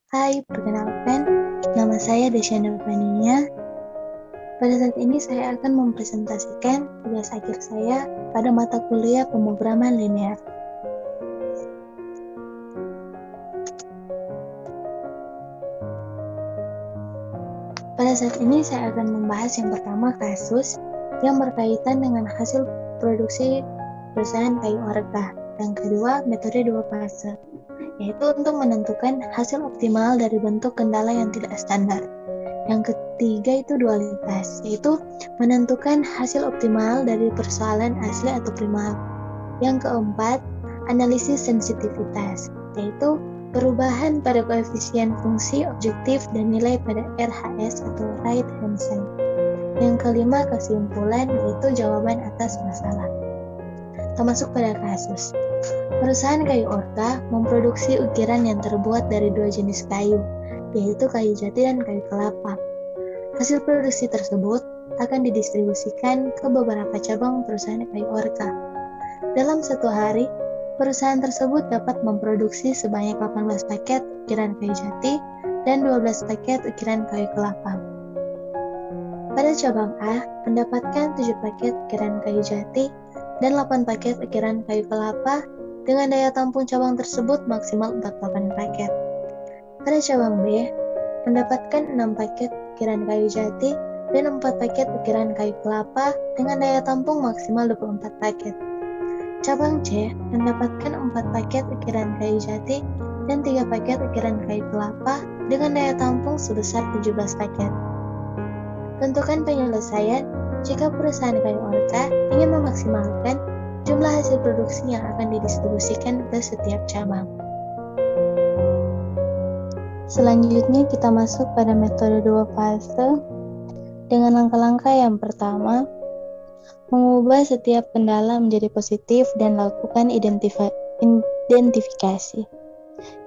Hai, perkenalkan, nama saya Desyana Fania. Pada saat ini saya akan mempresentasikan tugas akhir saya pada mata kuliah pemrograman linear. Pada saat ini saya akan membahas yang pertama kasus yang berkaitan dengan hasil produksi perusahaan kayu orka. Yang kedua, metode 2 fase, yaitu untuk menentukan hasil optimal dari bentuk kendala yang tidak standar. Yang ketiga itu dualitas, yaitu menentukan hasil optimal dari persoalan asli atau primal. Yang keempat, analisis sensitivitas, yaitu perubahan pada koefisien fungsi objektif dan nilai pada RHS atau right hand side. Yang kelima, kesimpulan, yaitu jawaban atas masalah. Kita masuk pada kasus. Perusahaan kayu orka memproduksi ukiran yang terbuat dari 2 jenis kayu, yaitu kayu jati dan kayu kelapa. Hasil produksi tersebut akan didistribusikan ke beberapa cabang perusahaan kayu orka. Dalam satu hari, perusahaan tersebut dapat memproduksi sebanyak 18 paket ukiran kayu jati dan 12 paket ukiran kayu kelapa. Pada cabang A, mendapatkan 7 paket ukiran kayu jati dan 8 paket ukiran kayu kelapa dengan daya tampung cabang tersebut maksimal 48 paket. Pada cabang B, mendapatkan 6 paket ukiran kayu jati dan 4 paket ukiran kayu kelapa dengan daya tampung maksimal 24 paket. Cabang C mendapatkan 4 paket ukiran kayu jati dan 3 paket ukiran kayu kelapa dengan daya tampung sebesar 17 paket. Tentukan penyelesaian jika perusahaan kayu orka ingin memaksimalkan jumlah hasil produksi yang akan didistribusikan ke setiap cabang. Selanjutnya kita masuk pada metode 2 fase dengan langkah-langkah yang pertama, mengubah setiap kendala menjadi positif dan lakukan identifikasi.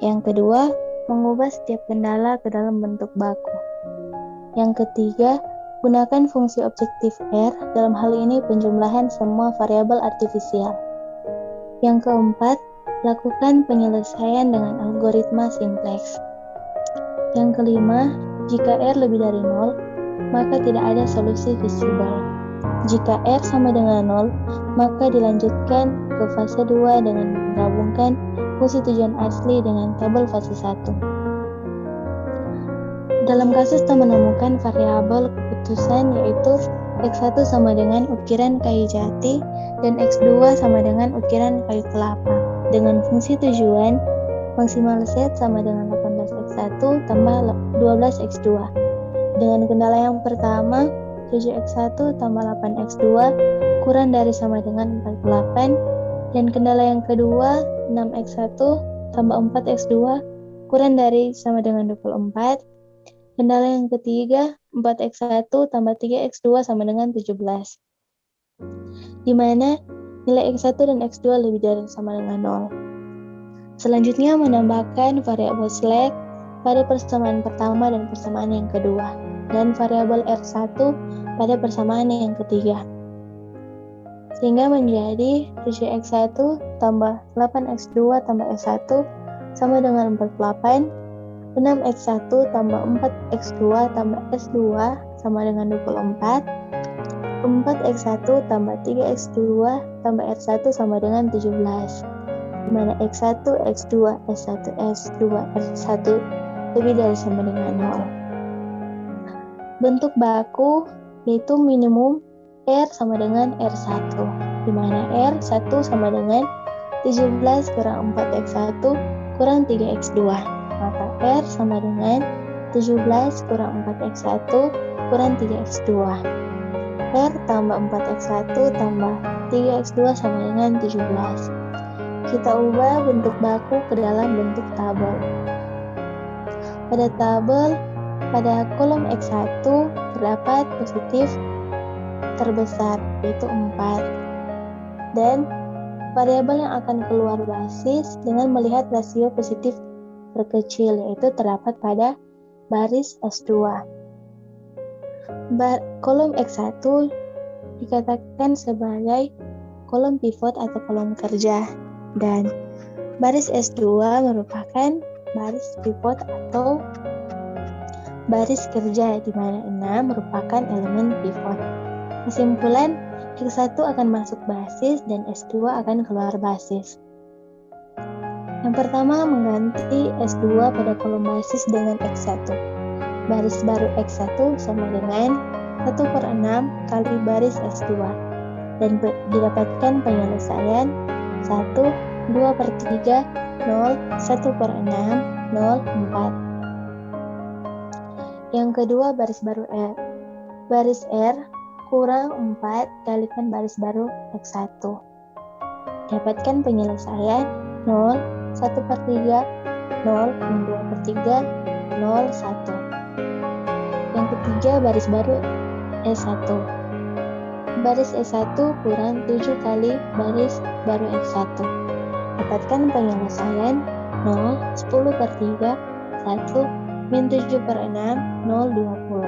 Yang kedua, mengubah setiap kendala ke dalam bentuk baku. Yang ketiga, gunakan fungsi objektif R, dalam hal ini penjumlahan semua variabel artifisial. Yang keempat, lakukan penyelesaian dengan algoritma simplex. Yang kelima, jika R lebih dari 0, maka tidak ada solusi visible. Jika R sama dengan 0, maka dilanjutkan ke fase 2 dengan menggabungkan fungsi tujuan asli dengan tabel fase 1. Dalam kasus tak menemukan variabel keputusan, yaitu X1 sama dengan ukiran kayu jati dan X2 sama dengan ukiran kayu kelapa. Dengan fungsi tujuan, maksimal Z sama dengan 18X1 tambah 12X2. Dengan kendala yang pertama, 7X1 tambah 8X2 kurang dari sama dengan 48. Dan kendala yang kedua, 6X1 tambah 4X2 kurang dari sama dengan 24. Kendala yang ketiga, 4X1 tambah 3X2 sama dengan 17. Di mana nilai X1 dan X2 lebih dari sama dengan 0. Selanjutnya menambahkan variabel slack pada persamaan pertama dan persamaan yang kedua, dan variabel R1 pada persamaan yang ketiga. Sehingga menjadi 7X1 tambah 8X2 tambah S1 sama dengan 48. 6X1 tambah 4X2 tambah S2 sama dengan 24. 4X1 tambah 3X2 tambah R1 sama dengan 17. Di mana X1, X2, S1, S2, R1 lebih dari sama dengan 0. Bentuk baku yaitu minimum R sama dengan R1, di mana R1 sama dengan 17 kurang 4X1 kurang 3X2. Maka R sama dengan 17 kurang 4X1 kurang 3X2. R tambah 4X1 tambah 3X2 sama dengan 17. Kita ubah bentuk baku ke dalam bentuk tabel. Pada tabel, pada kolom X1 terdapat positif terbesar, yaitu 4. Dan variabel yang akan keluar basis dengan melihat rasio positif terkecil, yaitu terdapat pada baris S2. Kolom X1 dikatakan sebagai kolom pivot atau kolom kerja, dan baris S2 merupakan baris pivot atau baris kerja, di mana 6 merupakan elemen pivot. Kesimpulan, X1 akan masuk basis dan S2 akan keluar basis. Yang pertama, mengganti S2 pada kolom basis dengan X1. Baris baru X1 sama dengan 1/6 kali baris S2. Dan didapatkan penyelesaian 1, 2/3, 0, 1/6, 0, 4. Yang kedua, baris baru R. Baris R kurang 4 kalikan baris baru X1. Dapatkan penyelesaian 0, 1/3, 0, 2/3, 0, 1. Yang ketiga, baris baru S1. Baris S1 kurang 7 kali baris baru X1. Dapatkan penyelesaian 0, 10/3, 1, min 7/6, 0, 20.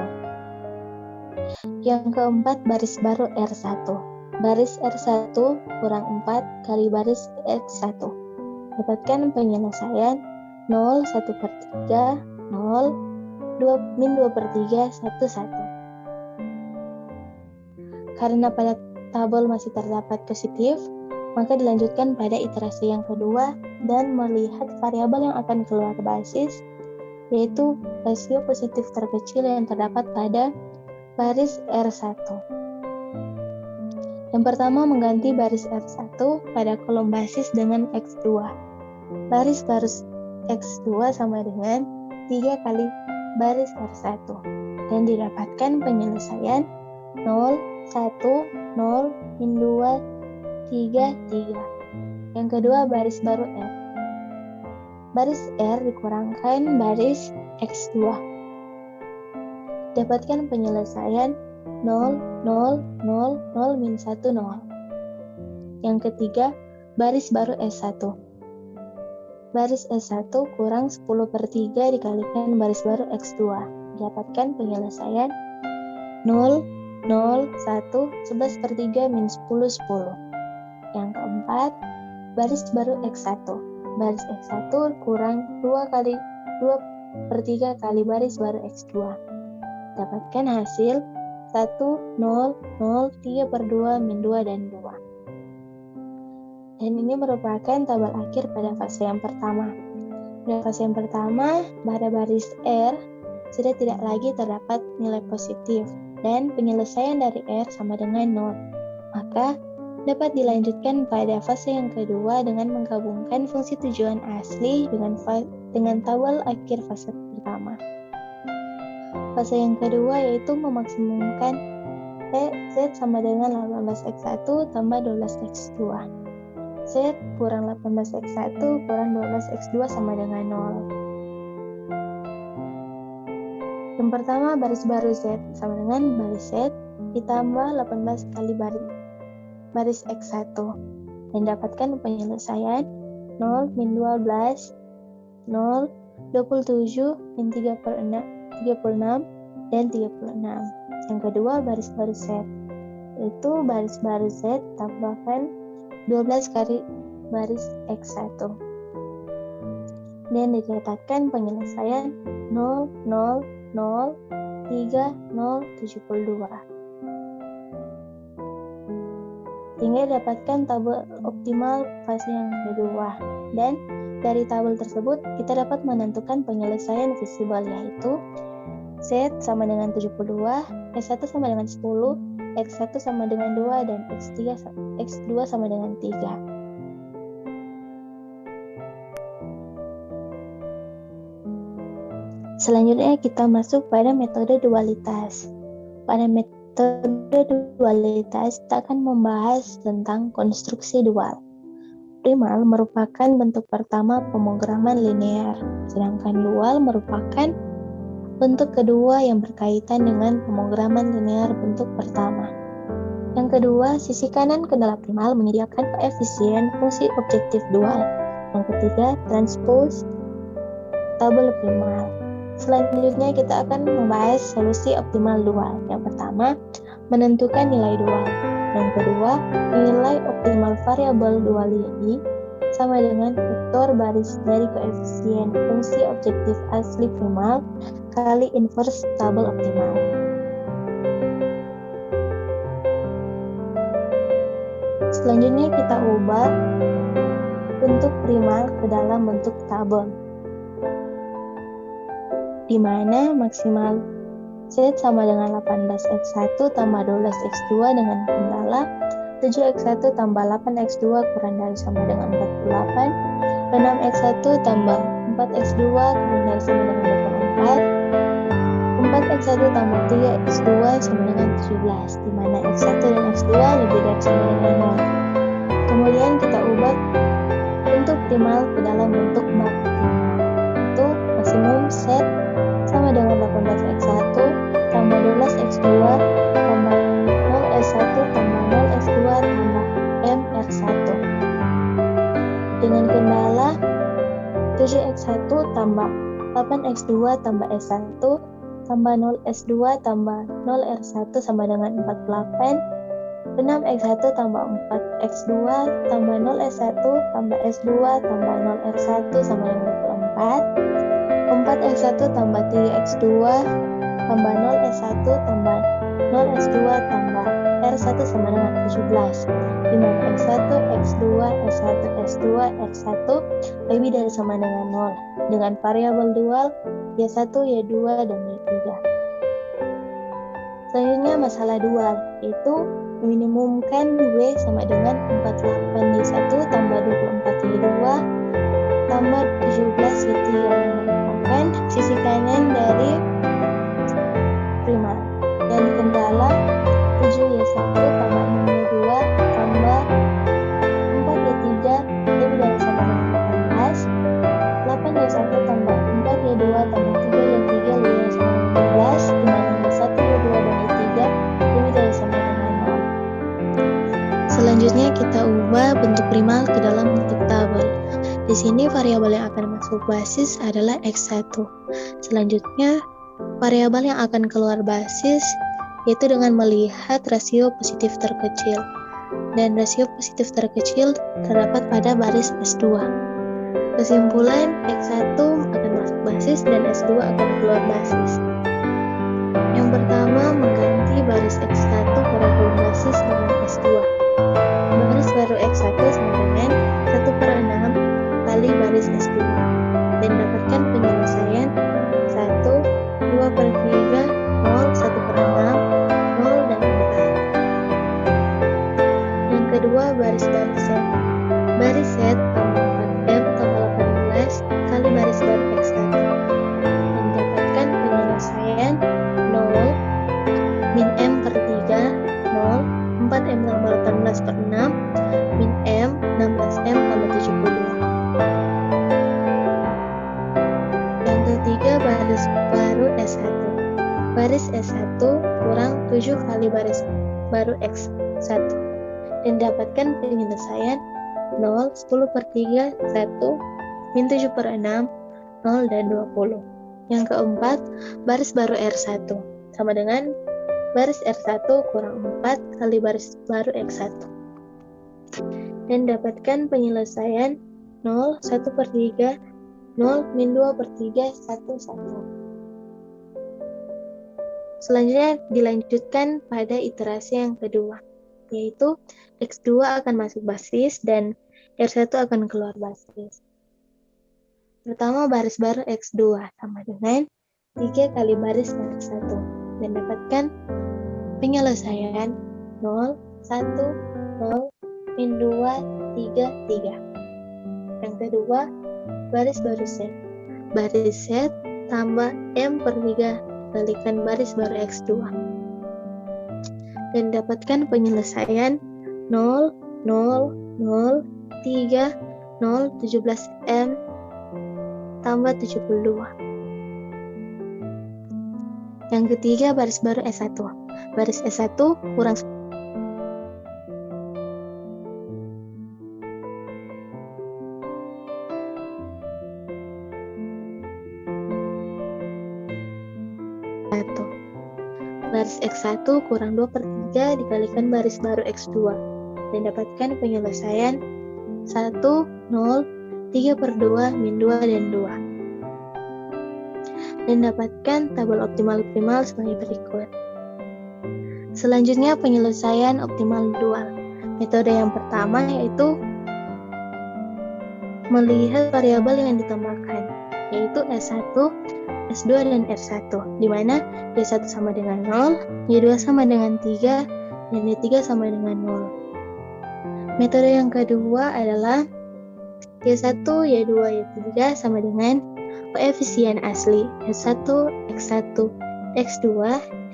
Yang keempat, baris baru R1. Baris R1 kurang 4 kali baris X1. Dapatkan penyelesaian 0, 1/3, 0, min 2/3, 1, 1. Karena pada tabel masih terdapat positif, maka dilanjutkan pada iterasi yang kedua dan melihat variabel yang akan keluar basis, yaitu rasio positif terkecil yang terdapat pada baris R1. Yang pertama, mengganti baris R1 pada kolom basis dengan X2. Baris X2 sama dengan 3 kali baris R1 dan didapatkan penyelesaian 0, 1, 0, min 2, 3, 3. Yang kedua, baris baru R. Baris R dikurangkan baris X2. Dapatkan penyelesaian 0, 0, 0, 0, min 1, 0. Yang ketiga, baris baru S1. Baris S1 kurang 10/3 dikalikan baris baru X2. Dapatkan penyelesaian 0, 0, 1, 11/3, min 10, 10. Yang keempat, baris baru X1. Baris X1 kurang 2/3 kali baris baru X2. Dapatkan hasil 1, 0, 0, 3/2, min 2, dan 2. Dan ini merupakan tabel akhir pada fase yang pertama. Pada fase yang pertama, pada baris R sudah tidak lagi terdapat nilai positif dan penyelesaian dari R sama dengan 0. Maka dapat dilanjutkan pada fase yang kedua dengan menggabungkan fungsi tujuan asli dengan tabel akhir fase pertama. Fase yang kedua yaitu memaksimumkan Z sama dengan 18X1 tambah 12X2. Z kurang 18X1 kurang 12X2 sama dengan 0. Yang pertama, baris baru Z sama dengan baris Z ditambah 18 kali baris X1 dan dapatkan penyelesaian 0, min 12, 0, 27, min 36, dan 36. Yang kedua, baris baru Z, yaitu baris baru Z tambahkan 12 kali baris X1 dan didapatkan penyelesaian 0, 0, 0, 3, 0, 72. Sehingga didapatkan tabel optimal fase yang kedua. Dan dari tabel tersebut kita dapat menentukan penyelesaian visible, yaitu Z sama dengan 72, S1 sama dengan 10, X1 sama dengan 2, dan X2 sama dengan 3. Selanjutnya kita masuk pada metode dualitas. Pada metode dualitas kita akan membahas tentang konstruksi dual. Primal merupakan bentuk pertama pemrograman linear, sedangkan dual merupakan bentuk kedua yang berkaitan dengan pemrograman linear bentuk pertama. Yang kedua, sisi kanan kendala primal menyediakan koefisien fungsi objektif dual. Yang ketiga, transpose tabel primal. Selanjutnya kita akan membahas solusi optimal dual. Yang pertama, menentukan nilai dual. Yang kedua, nilai optimal variabel dual Y sama dengan vektor baris dari koefisien fungsi objektif asli primal kali inverse tabel optimal. Selanjutnya kita ubah bentuk primal ke dalam bentuk tabel, di mana maksimal Z sama dengan 18x1 tambah 12x2 dengan kendala 7x1 tambah 8x2 kurang dari sama dengan 48, 6x1 tambah 4x2 kurang dari sama dengan 24, 4x1 tambah 3x2 sama dengan 17, di mana x1 dan x2 lebih dari sama dengan 0. Kemudian kita ubah bentuk primal ke dalam bentuk bak primal, yaitu maksimum Z sama dengan 18x1 tambah 12x2 tambah 0x1 tambah 0x2 tambah mr1 dengan kendala 7x1 tambah 8x2 tambah s1 tambah 0s2 tambah 0r1 sama dengan 48, 6x1 tambah 4x2 tambah 0s1 tambah s2 tambah 0r1 sama dengan 24, 4x1 tambah 3x2 tambah 0s1 tambah 0s2 tambah r1 sama dengan 17, di mana x1, x2, s1, s2, r1 lebih dari sama dengan 0 dengan variabel dual y1, y2, dan y3. Selanjutnya masalah dual, yaitu meminimumkan W sama dengan 48Y1 tambah 24Y2 tambah 17Y3 yang merupakan sisi kanan dari primal, dan kendala 7Y1 tambah 6Y2 tambah 4Y3 lebih dari sama dengan 18, 8Y1 tambah 4Y2 tambah 3Y3 lebih dari sama dengan 12, di mana Y1, Y2, dan Y3 lebih dari sama dengan 0. Selanjutnya kita ubah bentuk primal ke dalam bentuk tabel. Di sini variabel yang akan masuk basis adalah x1. Selanjutnya variabel yang akan keluar basis yaitu dengan melihat rasio positif terkecil, dan rasio positif terkecil terdapat pada baris S2. Kesimpulan, x1 akan masuk basis dan S2 akan keluar basis. Yang pertama, mengganti baris x1 pada kolom basis dengan S2. Baris baru x1 sama dengan 1/6 kali baris S2, dan dapatkan penyelesaian 1, 2/3, 0, 1/6, 0, dan 4. Yang kedua, baris baru Z. Baris Z tambah 4M tambah 18 kali baris baru X1. Mendapatkan penyelesaian 0, min M/3, 0, 4M tambah 18/6, min M, 16M tambah 72. Yang ketiga, baris baru S1. Baris S1 kurang 7 kali baris baru X1, dan dapatkan penyelesaian 0, 10/3, 1, min 7/6, 0, dan 20. Yang keempat, baris baru R1 sama dengan baris R1 kurang 4 kali baris baru X1, dan dapatkan penyelesaian 0, 1/3, 0, min 2/3, 1, 1. Selanjutnya dilanjutkan pada iterasi yang kedua, yaitu X2 akan masuk basis dan R1 akan keluar basis. Pertama, baris baru X2 sama dengan 3 kali baris R1, dan dapatkan penyelesaian 0, 1, 0, min 2, 3, 3. Yang kedua, baris baru Z. Baris Z tambah M/3 kalikan baris baru X2, dan dapatkan penyelesaian 0, 0, 0, 3, 0, 17M tambah 72. Yang ketiga, baris baru S1. Baris S1 kurang 1. Baris X1 kurang 2/3 dikalikan baris baru X2, dan dapatkan penyelesaian 1, 0, 3/2, min 2, dan 2. Dan dapatkan tabel optimal primal sebagai berikut. Selanjutnya penyelesaian optimal dual. Metode yang pertama yaitu melihat variabel yang ditambahkan, yaitu S1, S2, dan R1, di mana Y1 sama dengan 0, Y2 sama dengan 3, dan Y3 sama dengan 0. Metode yang kedua adalah Y1, Y2, Y3 sama dengan koefisien asli S1, X1, X2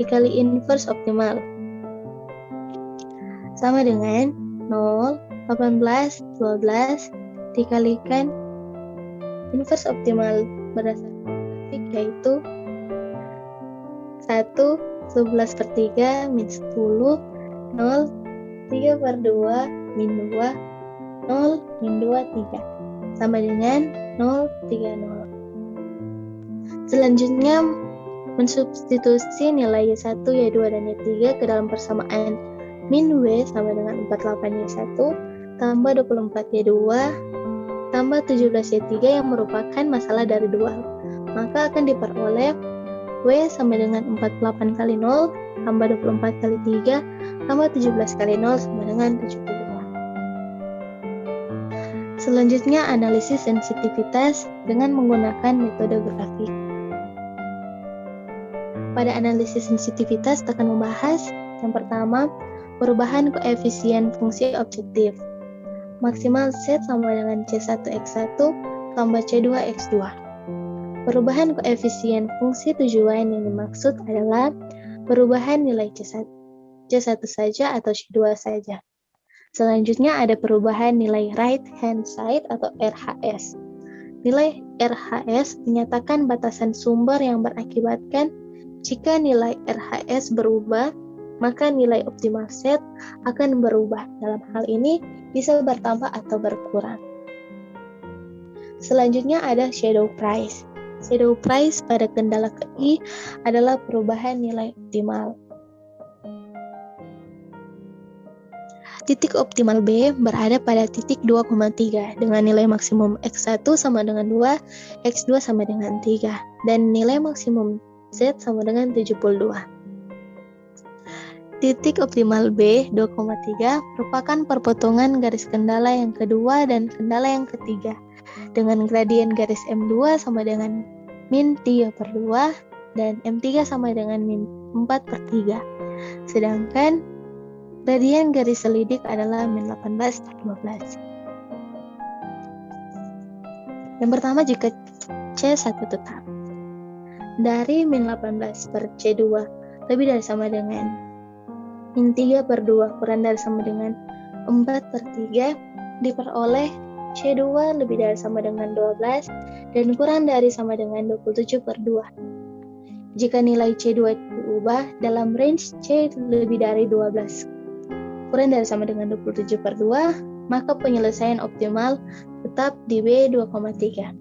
dikali inverse optimal sama dengan 0, 18, 12 dikalikan inverse optimal berdasarkan grafik yaitu 1, 11/3, min 10, 0, 3/2, min 2, 0, min 2, 3 sama dengan 0, 3, 0. Selanjutnya mensubstitusi nilai Y1, Y2, dan Y3 ke dalam persamaan min W sama dengan 48 Y1 tambah 24 Y2 tambah 17 Y3 yang merupakan masalah dari dual. Maka akan diperoleh W sama dengan 48 kali 0 tambah 24 kali 3 tambah 17 kali 0 sama dengan 72. Selanjutnya analisis sensitivitas dengan menggunakan metode grafik. Pada analisis sensitivitas akan membahas yang pertama, perubahan koefisien fungsi objektif. Maksimal Z sama dengan C1X1 tambah C2X2. Perubahan koefisien fungsi tujuan yang dimaksud adalah perubahan nilai C1 saja atau C2 saja. Selanjutnya ada perubahan nilai right hand side atau RHS. Nilai RHS menyatakan batasan sumber yang berakibatkan jika nilai RHS berubah, maka nilai optimal set akan berubah. Dalam hal ini bisa bertambah atau berkurang. Selanjutnya ada shadow price. Shadow price pada kendala KI adalah perubahan nilai optimal. Titik optimal B berada pada titik 2,3 dengan nilai maksimum X1 sama dengan 2, X2 sama dengan 3, dan nilai maksimum Z sama dengan 72. Titik optimal B 2,3 merupakan perpotongan garis kendala yang kedua dan kendala yang ketiga dengan gradien garis M2 sama dengan min 3/2 dan M3 sama dengan min 4/3. Sedangkan gradien garis selidik adalah min 18/12. Yang pertama jika C1 tetap. Dari min 18/C2 lebih dari sama dengan min 3/2 kurang dari sama dengan 4/3 diperoleh C2 lebih dari sama dengan 12 dan kurang dari sama dengan 27/2. Jika nilai C2 diubah dalam range C lebih dari 12 kurang dari sama dengan 27/2, maka penyelesaian optimal tetap di B 2,3.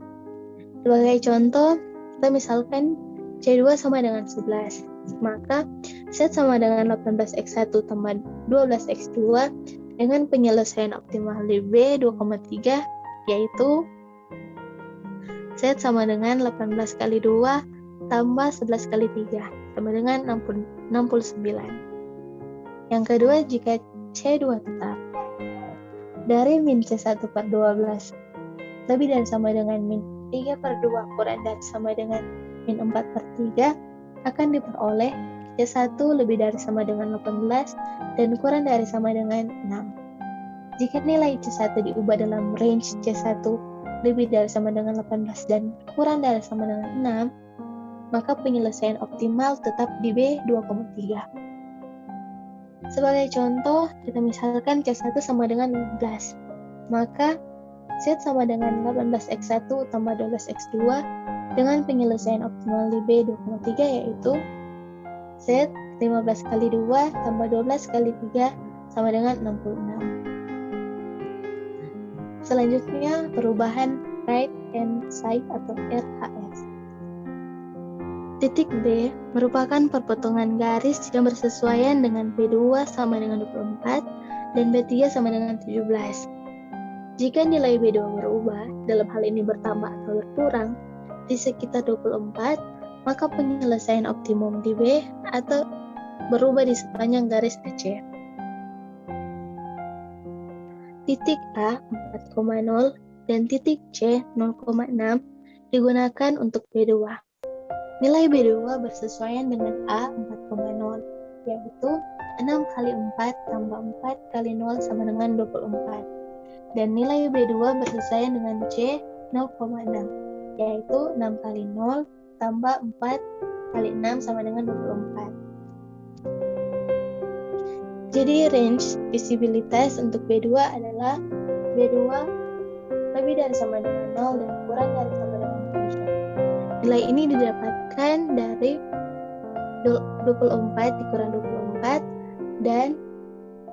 Sebagai contoh, kita misalkan C2 sama dengan 11, maka Z sama dengan 18X1 tambah 12X2 dengan penyelesaian optimal di B 2,3 yaitu Z sama dengan 18 kali 2 tambah 11 kali 3 sama dengan 69. Yang kedua, jika C2 tetap. Dari min C1/12 lebih dari sama dengan min 3/2 kurang dari sama dengan min 4/3 akan diperoleh C1 lebih dari sama dengan 18 dan kurang dari sama dengan 6. Jika nilai C1 diubah dalam range C1 lebih dari sama dengan 18 dan kurang dari sama dengan 6, maka penyelesaian optimal tetap di B 2,3. Sebagai contoh, kita misalkan C1 sama dengan 15, maka Z sama dengan 18X1 tambah 12X2 dengan penyelesaian optimal di B 2,3 yaitu Z 15 kali 2 tambah 12 kali 3 sama dengan 66. Selanjutnya, perubahan right hand side atau RHS. Titik B merupakan perpotongan garis yang bersesuaian dengan B2 sama dengan 24 dan B3 sama dengan 17. Jika nilai B2 berubah, dalam hal ini bertambah atau berkurang, di sekitar 24, maka penyelesaian optimum di B atau berubah di sepanjang garis AC. Titik A 4,0 dan titik C 0,6 digunakan untuk B2. Nilai B2 bersesuaian dengan A 4,0, yaitu 6 kali 4 tambah 4 kali 0 sama dengan 24. Dan nilai B2 bersesuaian dengan C 0,6, yaitu 6 kali 0 tambah 4 kali 6 sama dengan 24. Jadi range visibilitas untuk B2 adalah B2 lebih dari sama dengan 0 dan kurang dari sama dengan 7. Nilai ini didapatkan dari 24 dikurang 24 dan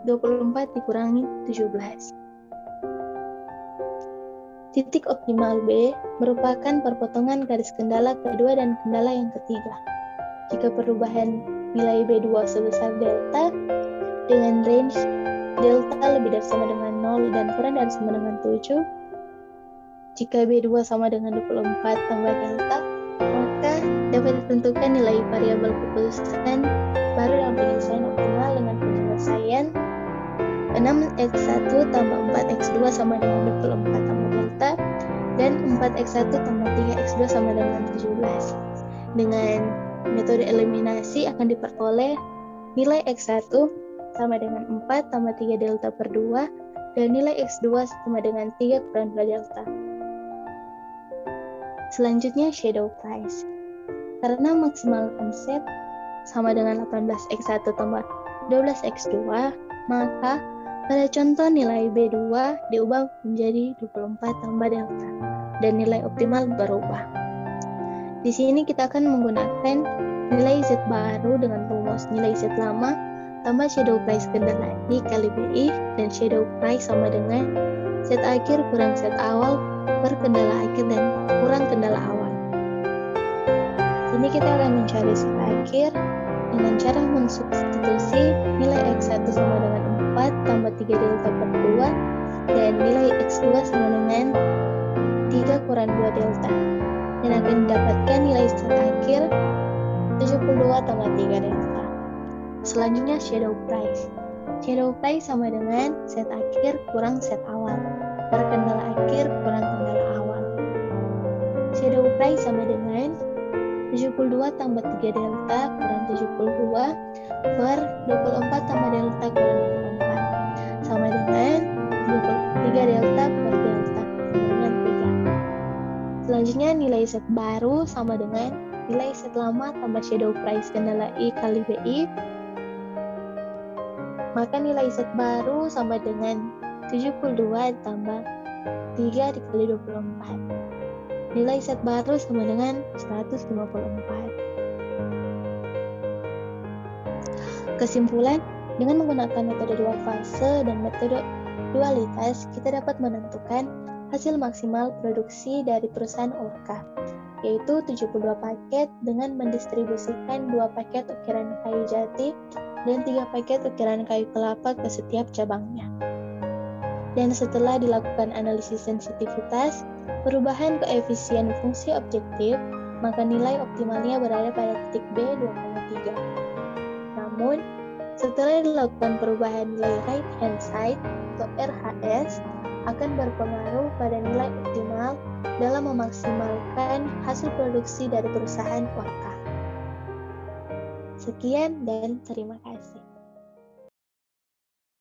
24 dikurangi 17. Titik optimal B merupakan perpotongan garis kendala kedua dan kendala yang ketiga. Jika perubahan nilai B2 sebesar delta dengan range delta lebih dari sama dengan 0 dan kurang dari sama dengan 7, jika B2 sama dengan 24 tambah delta, maka dapat ditentukan nilai variabel keputusan baru dalam penyelesaian optimal dengan penyelesaian 6x1 tambah 4x2 sama dengan 24 tambah delta dan 4x1 tambah 3x2 sama dengan 17. Dengan metode eliminasi akan diperoleh nilai x1 sama dengan 4 tambah 3 delta per 2 dan nilai x2 sama dengan 3 kurang 2 delta. Selanjutnya shadow price. Karena maksimal konsep sama dengan 18x1 tambah 12x2, maka pada contoh nilai B2 diubah menjadi 24 tambah delta dan nilai optimal berubah. Di sini kita akan menggunakan nilai Z baru dengan rumus nilai Z lama tambah shadow price kendala I kali BI dan shadow price sama dengan Z akhir kurang Z awal per kendala akhir dan kurang kendala awal. Sini kita akan mencari Z akhir dengan cara mensubstitusi nilai X1 sama dengan 4 tambah 3 delta per 2 dan nilai X2 sama dengan 3 kurang 2 delta dan akan didapatkan nilai Z akhir 72 tambah 3 delta. Selanjutnya shadow price. Shadow price sama dengan Z akhir kurang Z awal per kendala akhir kurang kendala awal. Shadow price sama dengan 72 tambah 3 delta kurang 72 per 24 tambah delta kurang 24 sama dengan 3 delta per delta dengan 3. Selanjutnya nilai Z baru sama dengan nilai Z lama tambah shadow price kendala I kali BI. Maka nilai Z baru sama dengan 72 tambah 3 dikali 24. Nilai Z baru sama dengan 154. Kesimpulan, dengan menggunakan metode dua fase dan metode dualitas, kita dapat menentukan hasil maksimal produksi dari perusahaan Orka, yaitu 72 paket dengan mendistribusikan 2 paket ukiran kayu jati dan 3 paket ukiran kayu kelapa ke setiap cabangnya. Dan setelah dilakukan analisis sensitivitas, perubahan koefisien fungsi objektif, maka nilai optimalnya berada pada titik B 2,3. Namun, setelah dilakukan perubahan nilai right hand side atau RHS, akan berpengaruh pada nilai optimal dalam memaksimalkan hasil produksi dari perusahaan Orka. Sekian dan terima kasih.